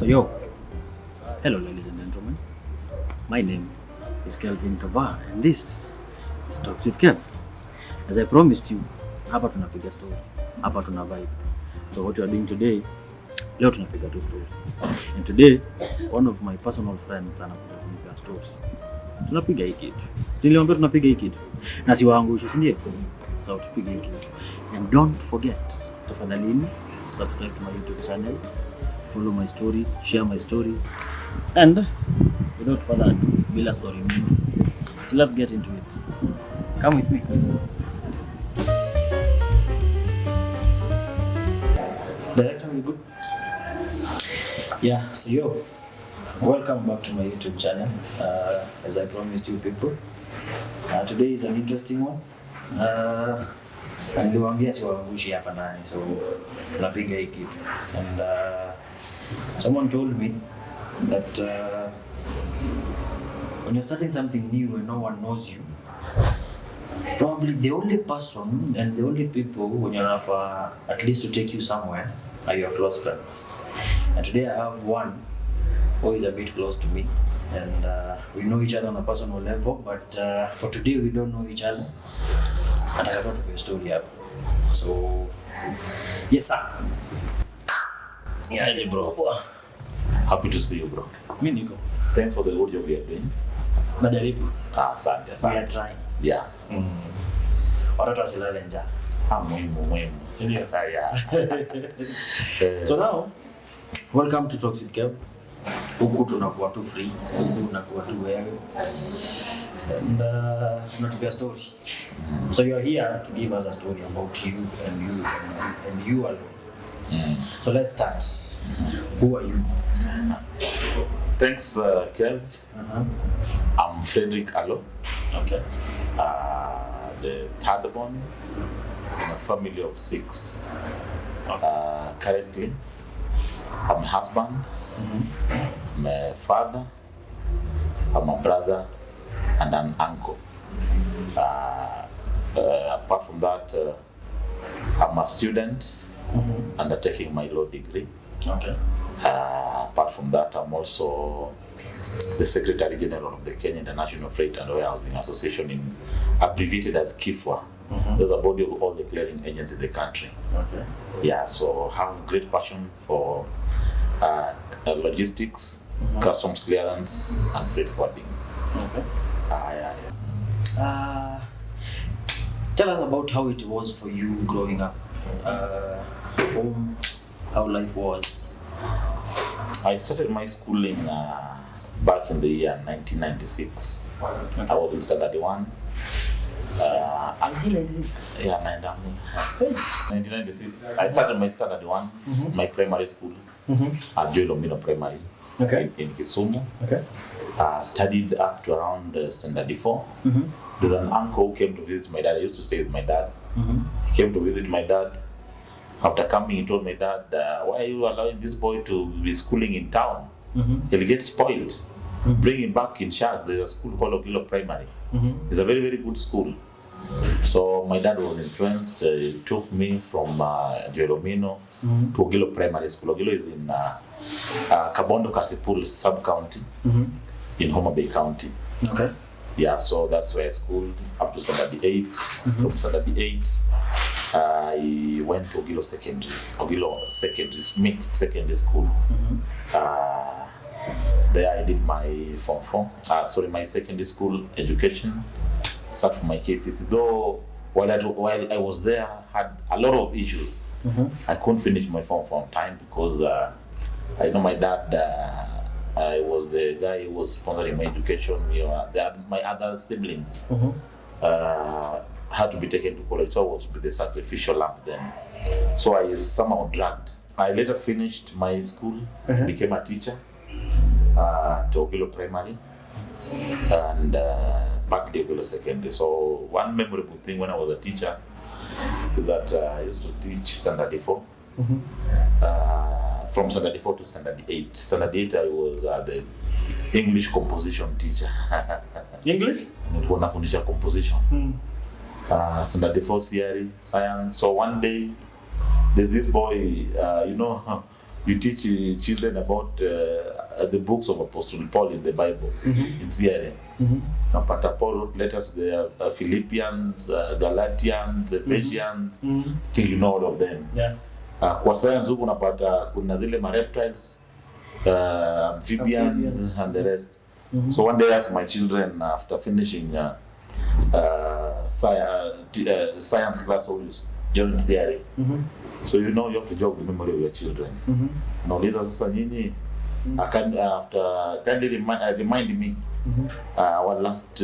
So hello ladies and gentlemen. My name is Kifwa and this is Talks with Kev. As I promised you, hapa tunapiga story, hapa tuna vibe. So what we are doing today, leo tunapiga tu story. And today, one of my personal friends anakuja kunipiga story. Tunapiga hii kitu. Niliwaambia tunapiga hii kitu. Na siwaangushe, si ndio? So tupiga hii kitu. And don't forget, tafadhali subscribe to my YouTube channel. Follow my stories, share my stories, and without further ado, bila story mingi. So let's get into it. Come with me. Director, we good? Yeah, so welcome back to my YouTube channel. As I promised you people, today is an interesting one. Niliwaambia siwaangushi hapa ndani, so tunapiga hii kitu. And someone told me that when you're starting something new and no one knows you, probably the only person and the only people when you have at least to take you somewhere are your close friends. And today I have one who is a bit close to me, and we know each other on a personal level, but for today we don't know each other. And I got a story up. So yes sir. Yeah, bro. Happy to see you, bro. Mimi niko. Thanks for the audio we are doing. Najaribu. Asante. We are trying. Yeah. Watoto wasilale njaa. Muhimu. Sindio? Yeah. So now, welcome to Talks with Kev. Huku tunakuwa tu free. Huku tunakuwa tu wewe. And tunatupiga story. So you're here to give us a story about you and you alone. So let's start. Who are you? Thanks, Kev. I'm Frederick Aloo. Okay. The third born in a family of 6. Currently, I'm a husband, I'm a father, I'm a brother, and an uncle. Apart from that, I'm a student undertaking my law degree. Okay. Apart from that, I'm also the Secretary General of the Kenya International Freight and Warehousing Association, abbreviated as Kifwa. There's a body of all the clearing agents in the country. Okay. Yeah, so have great passion for logistics, customs clearance, and freight forwarding. Okay. Tell us about how it was for you growing up, home, how life was. I started my schooling back in the year 1996. Okay. I was in standard 1. 1996? Yeah, 1996. I started my standard 1, my primary school, at Unionism Primary, okay, in Kisumu. Okay. Studied up to around standard 4. There's an uncle who came to visit my dad. I used to stay with my dad. He came to visit my dad. After coming, he told my dad, why are you allowing this boy to be schooling in town? He'll get spoiled. Bring him back in Sharks. There's a school called Ogilo Primary. It's a very, very good school. So my dad was influenced. He took me from Jelomino to Ogilo Primary School. Ogilo is in Kabondo Kasipul sub-county in Homa Bay County. Okay. Yeah, so that's where I schooled up to standard 8. From standard 8, I went to Ogilo Secondary, mixed secondary school. There I did my form 4. My secondary school education. Start for my KCC. Though while I was there, I had a lot of issues. I couldn't finish my form 4 on time because I know my dad. I was the guy who was sponsoring my education. My other siblings had to be taken to college, so I was with the sacrificial lamb then. So I somehow dragged. I later finished my school, became a teacher to Ogilo Primary and back to Ogilo Secondary. So one memorable thing when I was a teacher is that I used to teach standard 4. From standard 4 to standard 8. Standard 8 I was the English composition teacher. English? Nilikuwa nafundisha composition. Standard 4 theory, science. So one day there's this boy, you teach children about the books of Apostle Paul in the Bible in CRA. Napata Paul wrote letters to the Philippians, Galatians, Ephesians. I think you know all of them. Yeah. Kwa science huku unapata kuna zile reptiles, amphibians and the rest. So one day I asked my children after finishing science class always during theory. So you know you have to jog the memory of your children. Nauliza sasa nyinyi after kindly remind me our last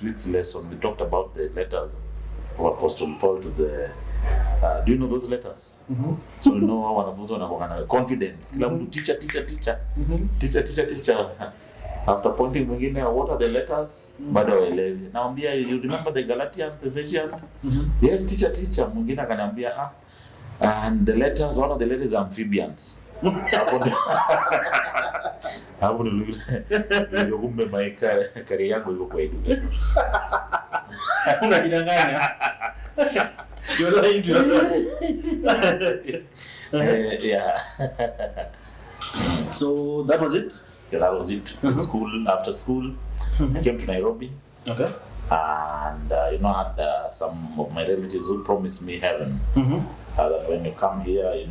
week's lesson we talked about the letters of Apostle Paul to the do you know those letters? So you know wanafunzi wanakuwa na confidence. Kila mtu teacher. After pointing mwingine, what are the letters? Bado waelewi. Naambia you remember the Galatians, the Ephesians? Yes teacher. Mwingine akaniambia and the letters, one of the letters are amphibians. Hapo ndio kumbe kari yangu iko kwa education. Unakidanganya. You're lying to yourself. Yeah. So that was it? Yeah, that was it. School, after school, I came to Nairobi. Okay. And I had some of my relatives who promised me heaven. That when you come here,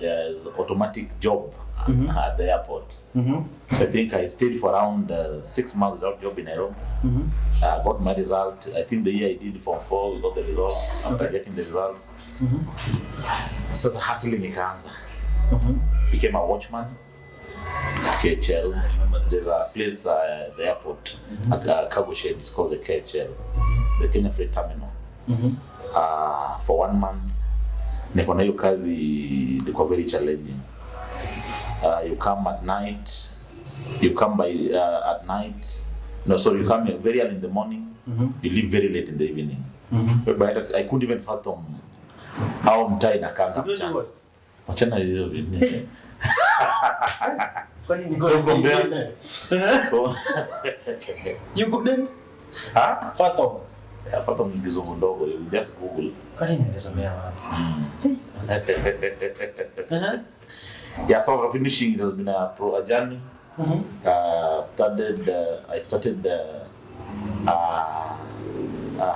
there's automatic job at the airport. So I think I stayed for around 6 months without job in Nairobi. Got my result. I think the year I did Form 4, we got the results. After getting the results, so hustling ikaanza. Became a watchman. KHL. There's a place at the airport at the cargo shed. It's called the KHL, the Kenya Freight Terminal. For 1 month, niko na hiyo kazi ilikuwa very challenging. You come at night. You come at night. No, sorry, you come very early in the morning. You leave very late in the evening. But I couldn't even fathom how mtaa inakanga mchana. Mchana hiyo vile. So from there, so you couldn't fathom. Yeah, fathom ni kizungu ndogo. You just Google. Kwani nilisomea wapi? Yeah, so after finishing, it has been a journey. I started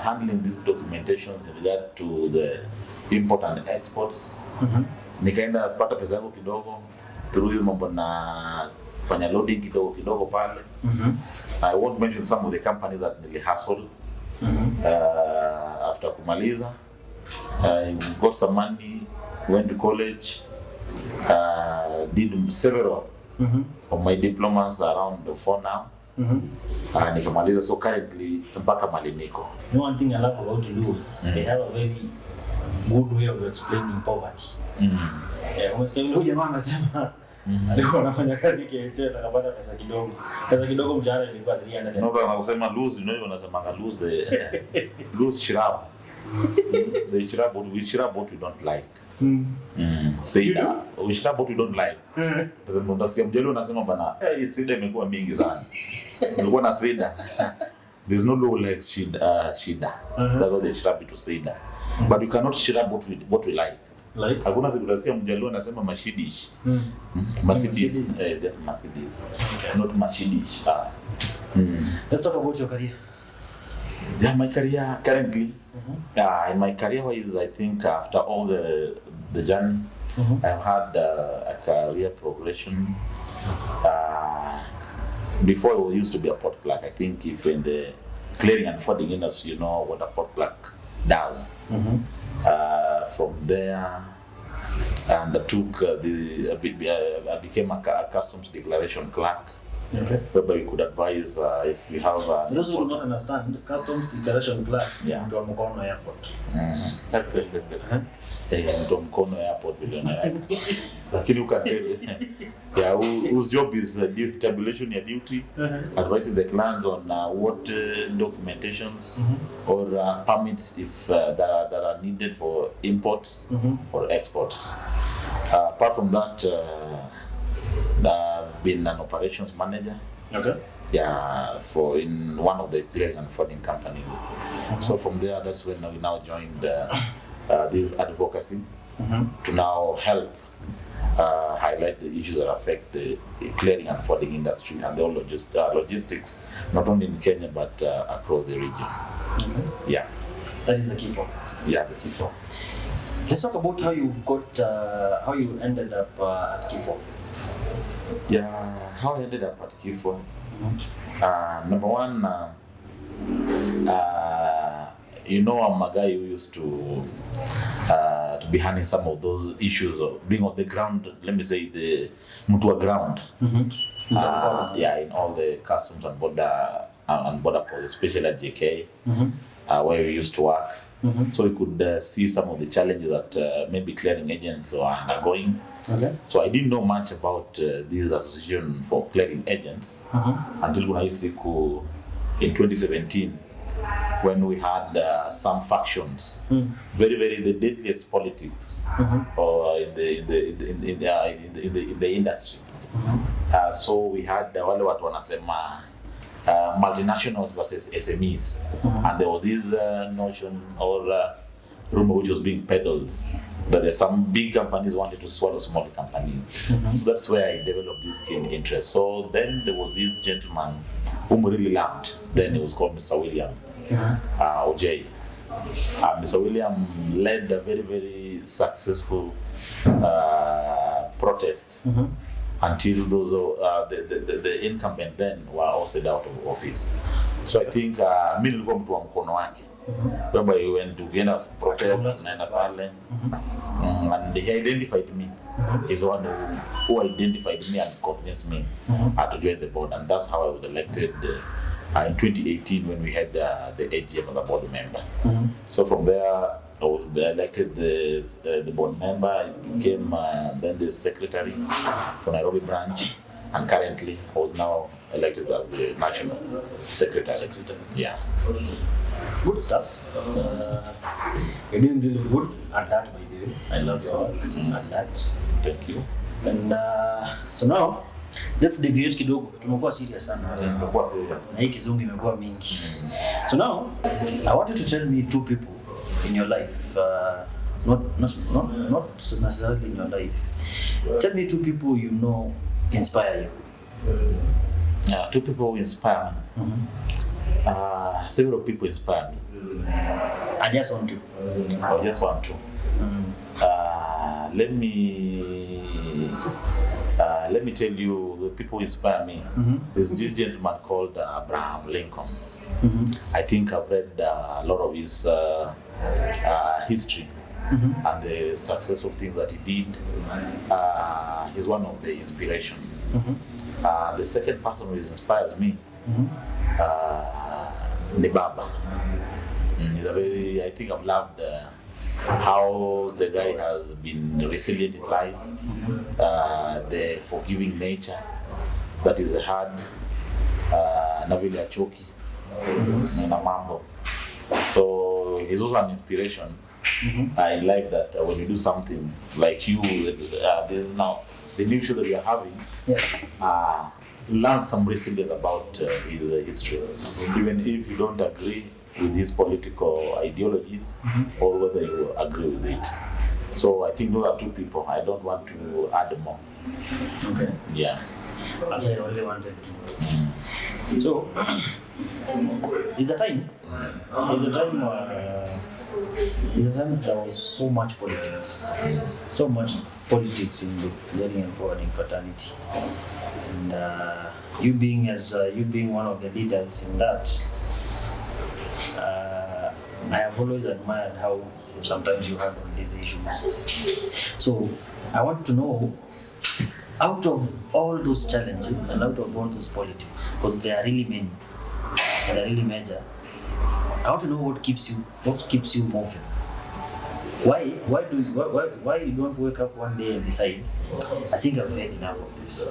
handling these documentations in regard to the import and exports. Nikaenda pata pesa yangu kidogo through hiyo mambo na fanya loading kidogo pale. I won't mention some of the companies that nili hustle. After kumaliza, I got some money, went to college, did several of my diplomas, around 4 now. Nikamaliza, so currently mpaka mali niko. One thing I love about Aloo is they have a very good way of explaining poverty. Umesikia huyu jamaa anasema alikuwa anafanya kazi KHL akapata pesa kidogo. Pesa kidogo mshahara ilikuwa 300. Ndio wanasema lose, wanasema lose lose shirab. The shirab what we don't like. Sida. We shirab what we don't like. Ndio unasikia mjelo unasema bana, sida imekuwa mingi sana. Ulikuwa na sida. There's no law like shida. That's what they shirab to sida. But you cannot shirab what we like. Like hakuna siku tunasikia mjaluo anasema mashidish. Mercedes, just Mercedes. Okay. Not mashidish. Let's talk about your career. Yeah, my career currently. In my career-wise, I think after all the journey, I've had a career progression. Before I used to be a port clerk. I think if in the clearing and forwarding industry, you know what a port clerk does. From there, and I took I became a customs declaration clerk. Okay. Whereby you could advise if you have. For those who do not understand, customs declaration clerk. Yeah. Mtu wa Mkono Airport. Mtu wa Mkono Airport billionaire. Lakini ukatele. Yeah, whose job is tabulation ya duty, advising the clients on what documentations or permits if that are needed for imports or exports. Apart from that, I've been an operations manager. Okay. Yeah, in one of the clearing and forwarding companies. So from there, that's when we now joined this advocacy. to now help highlight the issues that affect the clearing and forwarding industry and the whole logistics, not only in Kenya but across the region. Okay. Yeah. That is the Kifwa. Yeah, the Kifwa. Let's talk about how you ended up at Kifwa. Yeah, how I ended up at Kifwa. Number one, I'm a guy who used to be handling some of those issues of being on the ground, let me say the Mutua ground. In all the customs and border posts, especially at JK, where we used to work. So we could see some of the challenges that maybe clearing agents are undergoing. Okay. So I didn't know much about this association for clearing agents until when I siku in 2017, when we had some factions, very the deadliest politics, or in the industry. So we had wale watu wanasema multinationals versus SMEs, and there was this notion or rumor which was being peddled that there some big companies wanted to swallow small companies. So that's where I developed this keen interest. So then there was this gentleman whom we really loved. Then he was called Mr. William OJ. Mr. William led a very successful protest until those the incumbent then were also out of office. So I think mimi nilikuwa mtu wa mkono wake. Whereby we went together protest naenda pale, and he identified me. He's the one who identified me and convinced me to join the board, and that's how I was elected in 2018 when we had the AGM as a board member. So from there I was elected the board member. I became then the secretary for Nairobi branch, and currently I was now elected as the national secretary. Yeah. Good stuff. You're doing really good at that, by the way. I love your work at that. Thank you. And so now, let's deviate kidogo. Tumekuwa serious sana. Tumekuwa serious. Na hii kizungu imekuwa mingi. So now, I want you to tell me two people in your life, not necessarily in your life. Tell me two people you know inspire you. Two people who inspire me. Several people inspire me. I just want to. Let me tell you the people who inspire me. There's this gentleman called Abraham Lincoln. I think I've read a lot of his history and the successful things that he did. He's one of the inspiration. The second person who inspires me, Nibaba. I think I've loved how the guy has been resilient in life, the forgiving nature that is hard, na vile achoki na mambo. So he's also an inspiration. I like that when you do something like you, there's now the new show that we are having. Learn some resilience about his history, even if you don't agree with his political ideologies or whether you agree with it. So I think those are two people. I don't want to add more. Okay. Yeah. Actually, I only wanted to. So, it's a time there was so much politics in the clearing and forwarding fraternity, and you being one of the leaders in that, I have always admired how sometimes you handle these issues. So I want to know, out of all those challenges and out of all those politics, because there are really many and they're really major, I want to know what keeps you moving. Why you don't wake up one day and decide, I think I've had enough of this?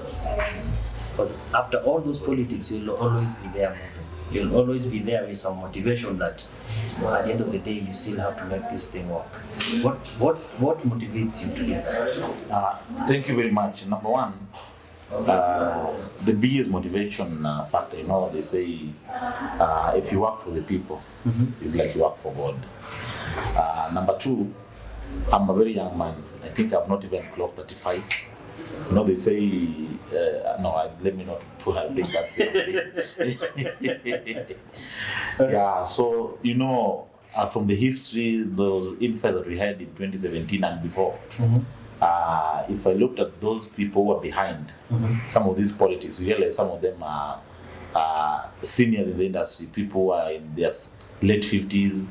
Because after all those politics, you'll always be there moving. You'll always be there with some motivation that at the end of the day, you still have to make this thing work. What motivates you to do that? Thank you very much. Number one, the biggest motivation factor, they say, if you work for the people, it's like you work for God. Number two, I'm a very young man. I think I've not even clocked 35. You know, they say, let me not bring that thing. Yeah, so, from the history, those infights that we had in 2017 and before, if I looked at those people who are behind some of these politics, we realize some of them are seniors in the industry, people who are in their late 50s,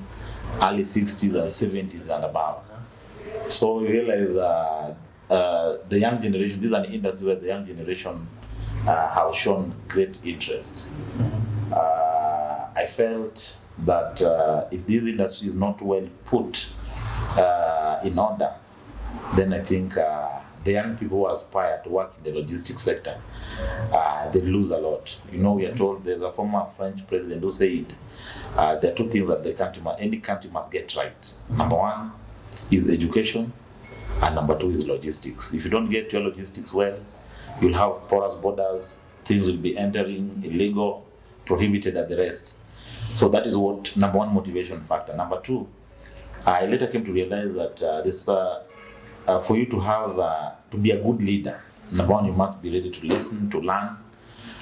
early 60s and 70s and above. So we realize the young generation, this is an industry where the young generation have shown great interest. I felt that if this industry is not well put in order, then I think the young people who aspire to work in the logistics sector, they lose a lot. We are told there's a former French president who said there are two things that any country must get right. Number one is education, and number two is logistics. If you don't get your logistics well, you'll have porous borders, things will be entering illegal, prohibited, and the rest. So that is what number one motivation factor. Number two, I later came to realize that this for you to have to be a good leader, number one, you must be ready to listen, to learn.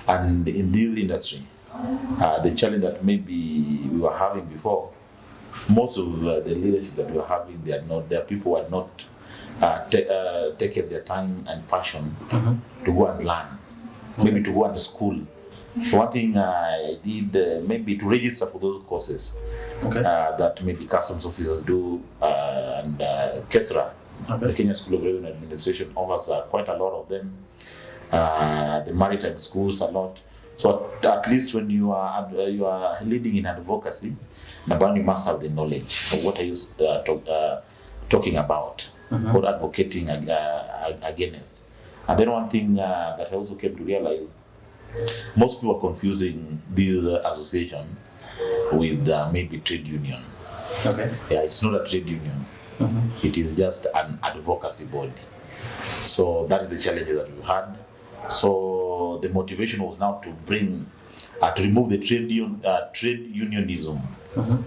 And in this industry, the challenge that maybe we were having before, most of the leadership that we were having, their people were not taking their time and passion to go and learn, maybe to go and school. So one thing I did, maybe to register for those courses that maybe customs officers do, and KESRA, the Kenya School of Revenue Administration, offers quite a lot of them. The maritime schools a lot. So at least when you are leading in advocacy, number one, you must have the knowledge of what are you talking about, or advocating against. And then one thing that I also came to realize, most people are confusing this association with maybe trade union. Okay. Yeah, it's not a trade union. It is just an advocacy body. So that is the challenge that we had. So the motivation was now to remove the trade unionism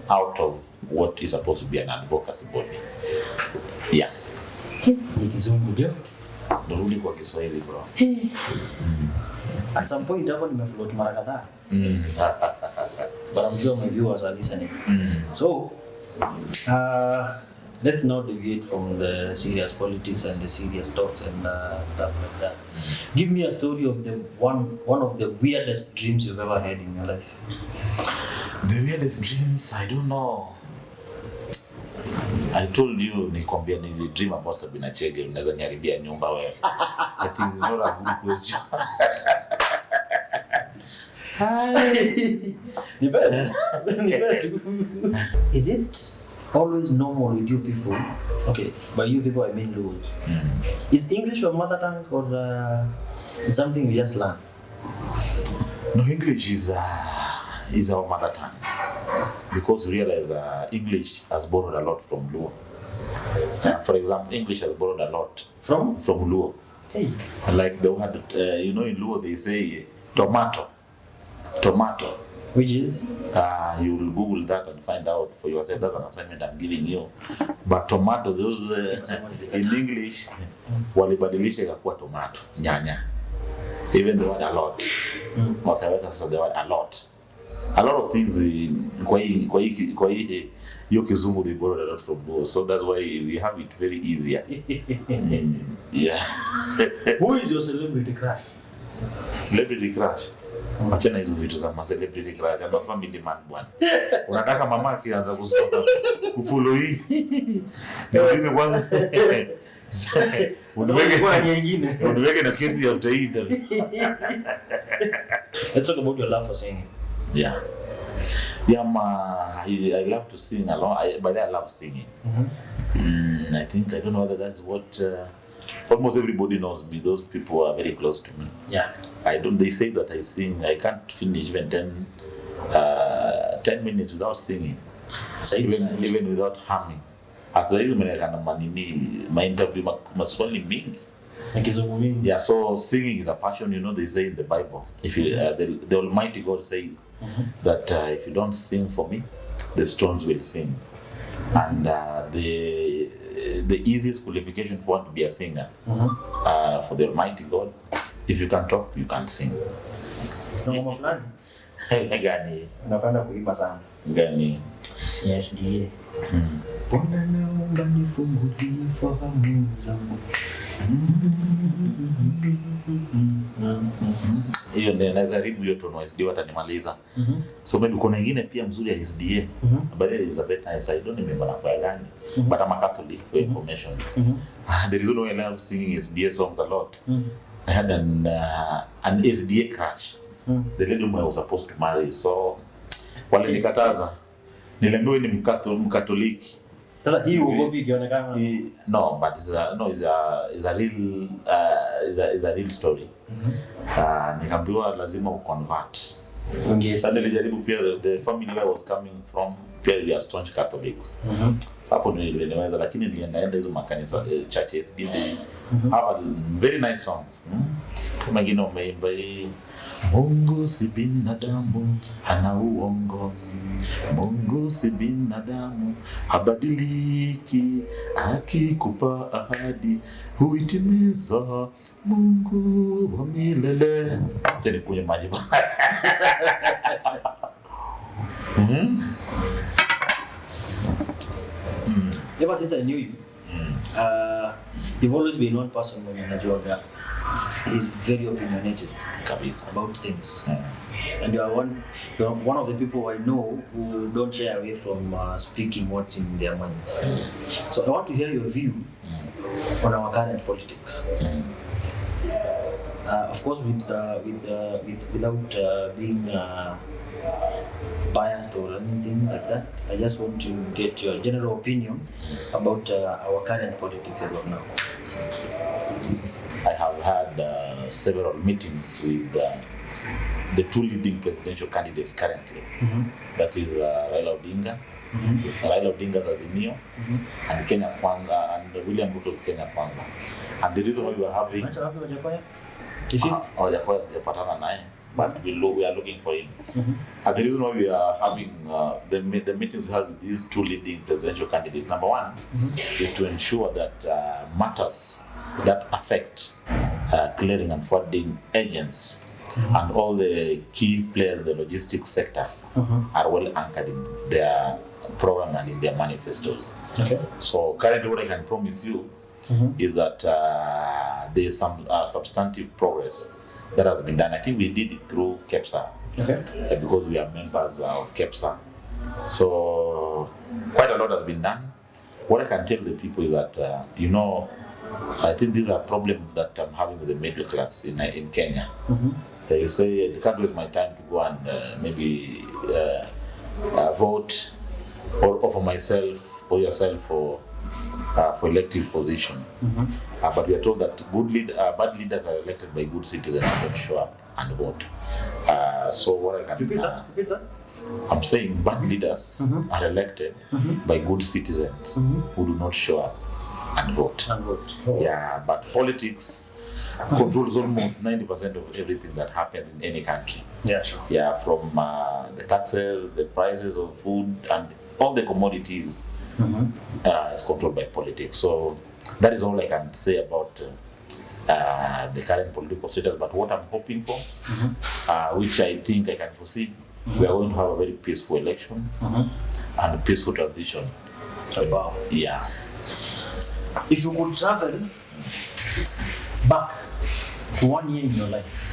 out of what is supposed to be an advocacy body. Yeah. Ni kizungu ndio. Nirudi kwa Kiswahili bro. At some point hapo nimefloat mara kadhaa. But I'm sure my viewers are listening. So, let's now deviate from the serious politics and the serious talks and stuff like that. Give me a story of the one of the weirdest dreams you've ever had in your life. The weirdest dreams, I don't know. I told you nikwambia dream about Sabina Chege, unaweza niharibia nyumba wewe. I think it's not a good question. Is it always normal with you people? Okay, by you people I mean Luos. Is English your mother tongue, or it's something you just learn? No, English is our mother tongue, because we realize English has borrowed a lot from Luo. For example, English has borrowed a lot from Luo. Hey. Like the word, in Luo they say tomato, which is you will Google that and find out for yourself. That's an assignment I'm giving you. But tomato, those in English walibadilisha ikakuwa tomato, nyanya. Even the word a lot. Wakaweka sasa the word a lot. A lot of things kwa hiyo kizungu they borrowed a lot from Luo. So that's why we have it very easier. Yeah. Who is your celebrity crush? Celebrity crush? Achana hizo vitu za celebrity crush. I'm a family man bwana. Unataka mama akianza kufollow hii. Ndio kwanza. Unaweke na kesi after hii. Let's talk about your love for singing. Yeah, I love to sing a lot. By that I love singing. I don't know whether that's what almost everybody knows me. Those people are very close to me. Yeah. They say that I sing. I can't finish even 10 minutes without singing. Even without humming. As I my interview maswali mingi. Yeah, so singing is a passion. They say in the Bible, if you, the Almighty God says that if you don't sing for me, the stones will sing. And the the easiest qualification for one to be a singer for the Almighty God. If you can talk, you can sing. Ngoma fulani Gani? unapenda kuimba sana. Gani? Yes, ndiye. Bona naomba nifungulie fahamu zangu. Hiyo ndio naweza ribu hiyo tono SDA watanimaliza. So maybe kuna nyingine pia mzuri ya SDA. But there is a better I don't remember na kwa gani. But I'm a Catholic for information. The reason why I love singing SDA songs a lot. I had an SDA crush. The lady whom I was supposed to marry. So wale nikataza. Niliambiwa ni Mkatoliki. Sasa hii ugopi ikionekana no, but is a real story. Nikaambiwa lazima uconvert. Sasa nilijaribu pia, the family where I was coming from pia they are staunch Catholics. Sasa hapo niliweza, lakini nilienda hizo makanisa churches did have very nice songs. Kama wengine wameimba Mungu si binadamu hana uongo, Mungu si binadamu habadiliki, akikupa ahadi huitimiza, Mungu wa milele. Tena kwenye maji. Ever since I knew you, you've always been one person when you're is very opinionated about things. And you're one of the people I know who don't shy away from speaking what's in their minds. So I want to hear your view on our current politics. Of course, without being biased or anything like that, I just want to get your general opinion about our current politics as of now. I have had several meetings with the two leading presidential candidates currently. That is Raila Odinga, Raila Odinga's Azimio, and Kenya Kwanza, and William Ruto's Kenya Kwanza. And the reason why we are having but we are looking for him. And the reason why we are having the meetings we have with these two leading presidential candidates, number one, is to ensure that matters that affect clearing and forwarding agents and all the key players in the logistics sector are well anchored in their program and in their manifestos. Okay. So currently what I can promise you is that there is some substantive progress that has been done. I think we did it through KEPSA, because we are members of KEPSA. So quite a lot has been done. What I can tell the people is that, I think these are problems that I'm having with the middle class in Kenya. You say, I can't waste my time to go and maybe vote or offer myself or yourself for elective position. But we are told that bad leaders are elected by good citizens who don't show up and vote. So what I can repeat that? I'm saying bad leaders are elected by good citizens who do not show up and vote. Yeah, but politics controls almost 90% of everything that happens in any country. Yeah, sure. Yeah, from the taxes, the prices of food, and all the commodities is controlled by politics. So that is all I can say about the current political status. But what I'm hoping for, which I think I can foresee, we are going to have a very peaceful election and a peaceful transition. Wow. Yeah. If you could travel back to 1 year in your life,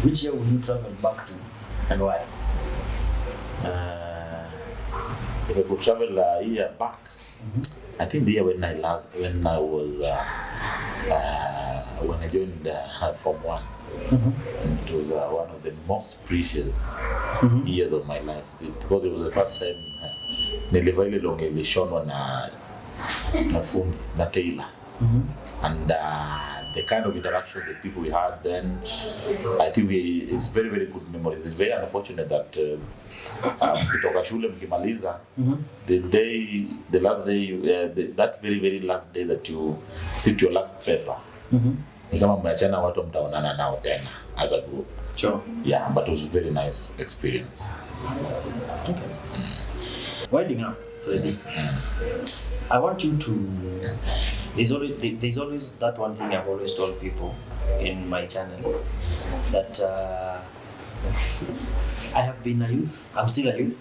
which year would you travel back to and why? If I could travel a year back, I think the year when I joined Form 1. It was one of the most precious years of my life, because it was the first time nilivaa ile longe ilishonwa na fundi na tailor. And the kind of interaction that people we had then, I think it's very, very good memories. It's very unfortunate that kutoka shule mkimaliza, the last day, that very, very last day that you sit your last paper, ni kama mmeachana watu mtaonana nao tena as a group. Sure. Yeah, but it was a very nice experience. Okay. Winding up, Freddy. I want you to. There's always that one thing I've always told people in my channel that I have been a youth. I'm still a youth,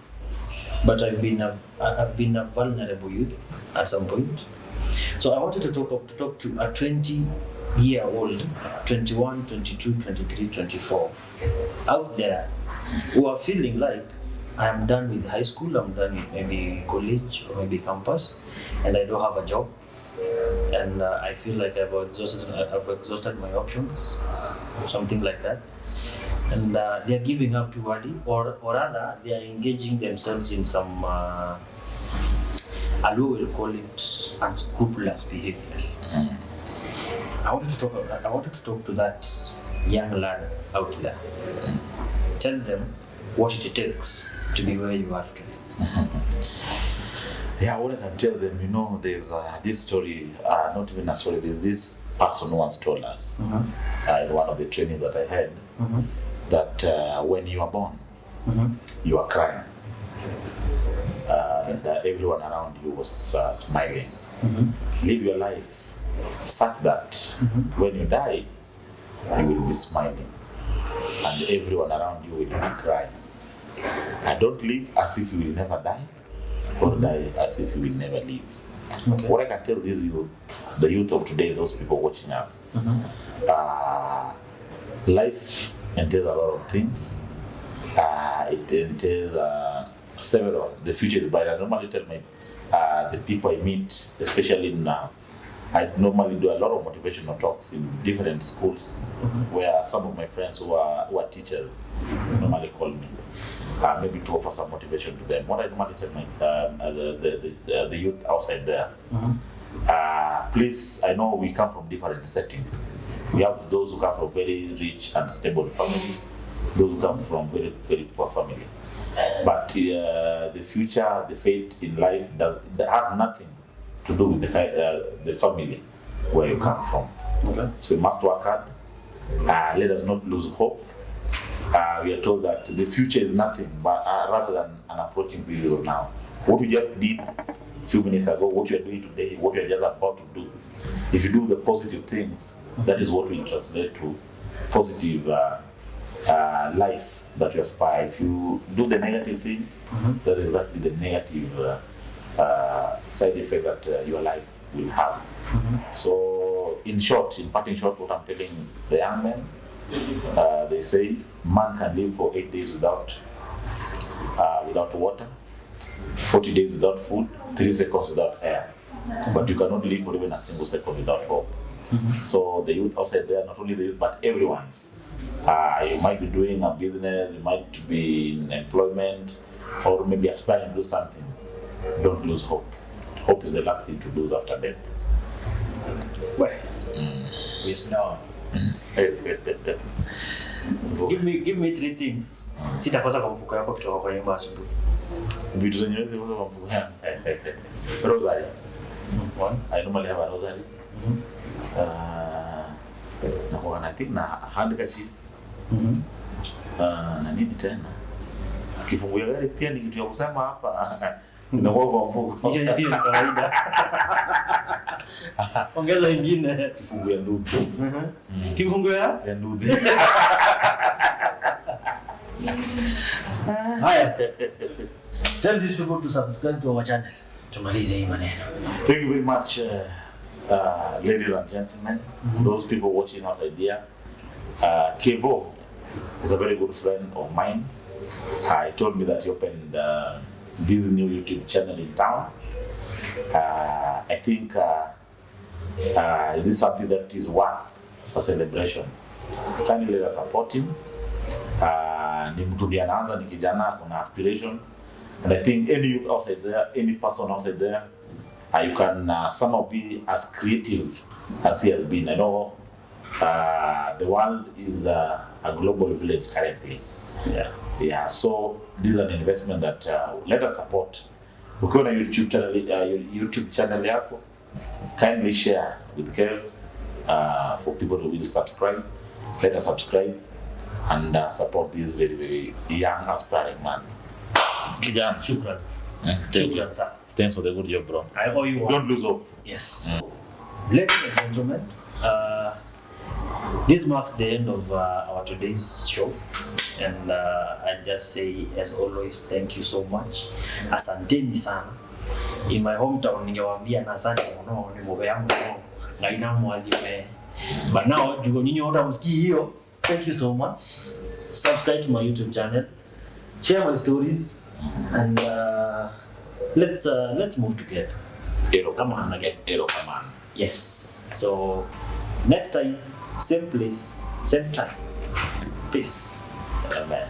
but I've been a vulnerable youth at some point. So I wanted to talk to a 20-year-old, 21, 22, 23, 24 out there who are feeling like I am done with high school, I'm done with maybe college or maybe campus, and I don't have a job, and I feel like I've exhausted my options, something like that, and they're giving up too early, or rather they are engaging themselves in some Aloo will call it unscrupulous behaviors. I wanted to talk to that young lad out there. Tell them what it takes to be where you are today. Yeah, what I can tell them, there's this story, not even a story, there's this person who once told us in one of the trainings that I had, that when you are born, you are crying. And everyone around you was smiling. Live your life such that when you die, you will be smiling. And everyone around you will be crying. And don't live as if you will never die, or die as if you will never live. Okay. What I can tell these youth, the youth of today, those people watching us, life entails a lot of things. It entails several. The future is bright. I normally tell the people I meet, especially now, I normally do a lot of motivational talks in different schools, where some of my friends who are teachers normally call me, maybe to offer some motivation to them. What I normally tell my the youth outside there, please, I know we come from different settings. We have those who come from very rich and stable family, those who come from very, very poor family. But the future, the fate in life has nothing to do with the family where you come from. Okay. So you must work hard. Let us not lose hope. We are told that the future is nothing but rather than an approaching zero now. What you just did a few minutes ago, what you are doing today, what you are just about to do, if you do the positive things, that is what will translate to positive life that you aspire. If you do the negative things, that's exactly the negative side effect that your life will have. So, in parting short, what I'm telling the young men, they say man can live for 8 days without water, 40 days without food, 3 seconds without air, but you cannot live for even a single second without hope. So the youth outside there, not only the youth but everyone, you might be doing a business, you might be in employment, or maybe aspiring to do something. Don't lose hope. Hope is the last thing to lose after death. Well, wisdom. Give me 3 things. Sitakosa kwa mfuko yako kutoka kwa nyumba asubuhi. Vitu zenye hizo kwa mfuko yangu. Rosary. One, I normally have a rosary. Na think na handkerchief. Na nini tena? Kifungu ya gari pia ni kitu ya kusema hapa. Sinakuwa kwa mfuko. Hiyo ni kawaida. Ongeza ingine. Kifungu ya ndugu. Kifungu ya ndugu. Haya. Tell these people to subscribe to our channel. Tumalize hii maneno. Thank you very much, ladies and gentlemen, those people watching us idea. Kifwa is a very good friend of mine. He told me that he opened this new YouTube channel in town. I think it is something that is worth a celebration. Kindly let us support him. Ni mtu ndiye anaanza, ni kijana, kuna aspiration, and I think any youth outside there, any person outside there, you can somehow be as creative as he has been. I know the world is a global village currently. Yeah. So this is an investment that let us support. Ukiwa na YouTube channel yako, kindly share with Kev for people who will subscribe. Let us subscribe and support this very, very young aspiring man. Kijana. Shukran. Shukran sana. Thanks for the good job, bro. I owe you one. Don't lose hope. Yes. Ladies and gentlemen, this marks the end of our today's show. And I just say, as always, thank you so much. Asanteni sana. In my hometown, ningewaambia na asante mno, ni bobe yangu na ina mwazime. But now, jugo nyinyi wote msikii hiyo. Thank you so much. Subscribe to my YouTube channel. Share my stories. And let's move together. Come on again. Come on. Yes. So next time, same place, same time. Peace. Amen.